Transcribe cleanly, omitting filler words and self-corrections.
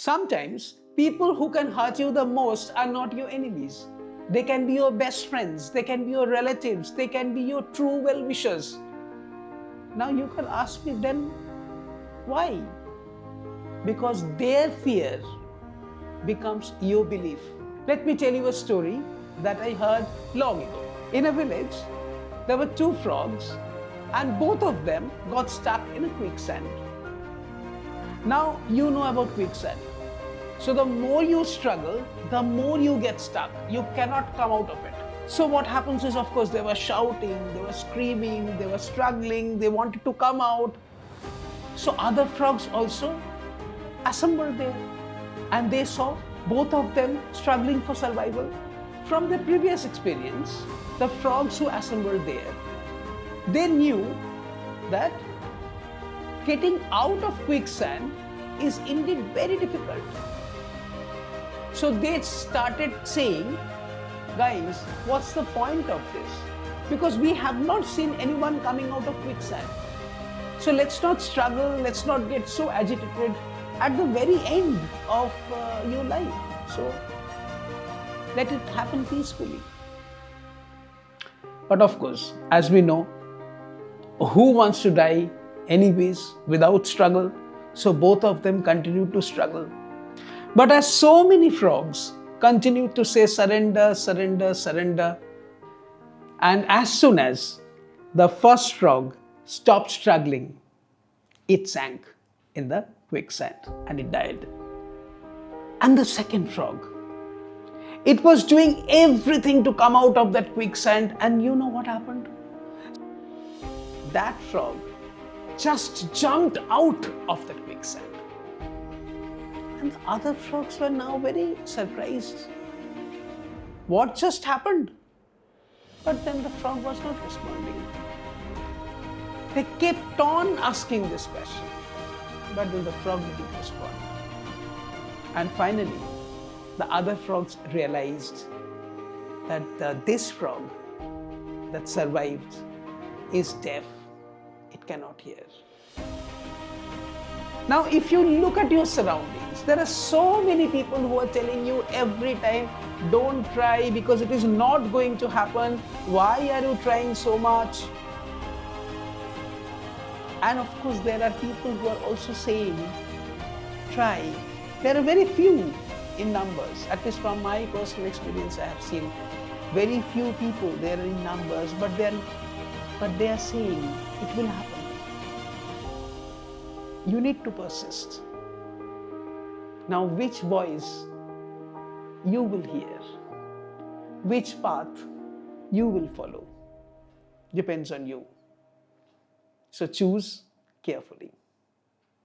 Sometimes people who can hurt you the most are not your enemies. They can be your best friends, they can be your relatives, they can be your true well-wishers. Now you can ask me then, why? Because their fear becomes your belief. Let me tell you a story that I heard long ago. In a village, there were two frogs and both of them got stuck in a quicksand. Now you know about quicksand. So the more you struggle, the more you get stuck. You cannot come out of it. So what happens is, of course, they were shouting, they were screaming, they were struggling, they wanted to come out. So other frogs also assembled there and they saw both of them struggling for survival. From the previous experience, the frogs who assembled there, they knew that getting out of quicksand is indeed very difficult. So they started saying, guys, what's the point of this? Because we have not seen anyone coming out of quicksand. So let's not struggle, let's not get so agitated at the very end of your life. So let it happen peacefully. But of course, as we know, who wants to die anyways without struggle? So both of them continued to struggle. But as so many frogs continued to say surrender, surrender, surrender, and as soon as the first frog stopped struggling, it sank in the quicksand and it died. And the second frog, it was doing everything to come out of that quicksand, and you know what happened? That frog just jumped out of that quicksand. And the other frogs were now very surprised. What just happened? But then the frog was not responding. They kept on asking this question, but then the frog didn't respond. And finally, the other frogs realized that this frog that survived is deaf. It cannot hear. Now, if you look at your surroundings, there are so many people who are telling you every time, don't try because it is not going to happen. Why are you trying so much? And of course, there are people who are also saying, try. There are very few in numbers, at least from my personal experience, I have seen very few people there in numbers, but they are saying it will happen. You need to persist. Now, which voice you will hear, which path you will follow, depends on you. So choose carefully.